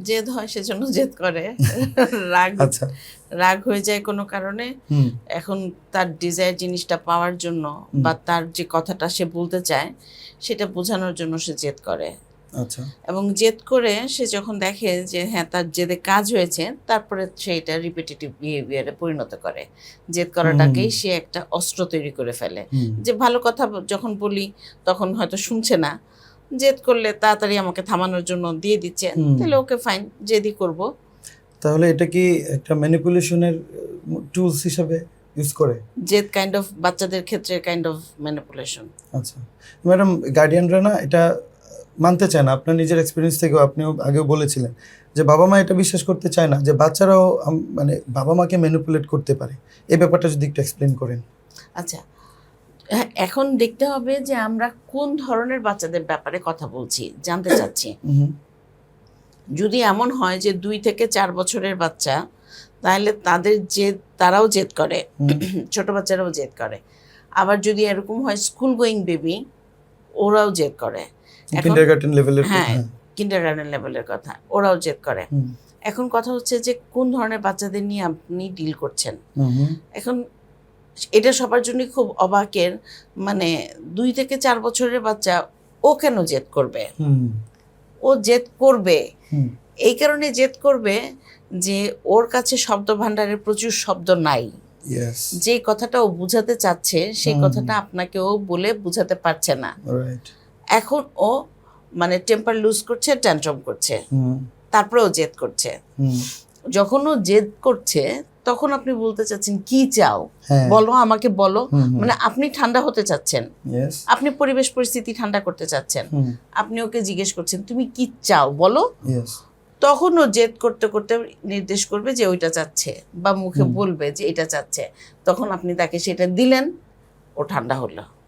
জেদ হয় সেজন্য জেদ করে। রাগ আচ্ছা রাগ হয়ে যায় কোনো কারণে। এখন তার ডিজায়ার জিনিসটা পাওয়ার জন্য বা তার যে কথাটা সে বলতে চায় সেটা বোঝানোর জন্য সে জেদ করে। আচ্ছা এবং জেদ করে সে যখন দেখে যে হ্যাঁ তার জেদে কাজ হয়েছে, তারপরে সে এটা রিপিটেটিভ বিহেভিয়ারে পরিণত করে। জেদ করাটাকেই সে একটা অস্ত্র তৈরি করে ফেলে। যে ভালো কথা যখন বলি তখন হয়তো শুনছে না, জেদ করলে তাড়াতাড়ি আমাকে থামানোর জন্য দিয়ে দিচ্ছে, তাহলে ওকে ফাইন, জেদই করব। তাহলে এটা কি একটা ম্যানিপুলেশনের টুলস হিসেবে ইউজ করে? জেদ কাইন্ড অফ বাচ্চাদের ক্ষেত্রে কাইন্ড অফ ম্যানিপুলেশন। আচ্ছা ম্যাডাম, গার্ডিয়ানরা না এটা মানতে চায় না। আপনার নিজের এক্সপিরিয়েন্স থেকেও আপনিও আগেও বলেছিলেন যে বাবা মা এটা বিশ্বাস করতে চায় না যে বাচ্চারাও মানে বাবা মাকে ম্যানিপুলেট করতে পারে। এই ব্যাপারটা যদি একটু এক্সপ্লেন করেন। আচ্ছা, এখন দেখতে হবে যে আমরা কোন ধরনের বাচ্চাদের ব্যাপারে কথা বলছি, জানতে চাচ্ছি। যদি এমন হয় যে 2 থেকে 4 বছরের বাচ্চা, তাহলে তারাও জেদ করে, ছোট বাচ্চারাও জেদ করে। আবার যদি এরকম হয় স্কুল গোয়িং বেবি, ওরাও জেদ করে। কিন্ডারগার্টেন লেভেলের, হ্যাঁ, কিন্ডারগার্টেন লেভেলের কথা, ওরাও জেদ করে। এখন কথা হচ্ছে যে কোন ধরনের বাচ্চাদের নিয়ে আপনি ডিল করছেন। এখন এটা সবার জন্য খুব অবাকের, মানে 2 থেকে 4 বছরের বাচ্চা ও কেন জেদ করবে? ও জেদ করবে এই কারণে জেদ করবে যে ওর কাছে শব্দ ভাণ্ডারের প্রচুর শব্দ নাই। যে কথাটা ও বুঝাতে চাচ্ছে সেই কথাটা আপনাকে ও বলে বুঝাতে পারছে না। এখন ও মানে টেম্পার লুজ করছে, ট্যান্ট্রাম করছে, তারপরে ও জেদ করছে। যখন ও জেদ করছে তখন আপনি বলতে চাচ্ছেন কি চাও, বলো, আমাকে বলো। মানে আপনি ঠান্ডা হতে চাচ্ছেন, আপনি পরিবেশ পরিস্থিতি ঠান্ডা করতে চাচ্ছেন, আপনি ওকে জিজ্ঞেস করছেন তুমি কি চাও বলো। তখন ও জেদ করতে করতে নির্দেশ করবে যে ওইটা চাচ্ছে, বা মুখে বলবে যে এটা চাচ্ছে। তখন আপনি তাকে সেটা দিলেন, ও ঠান্ডা হলো।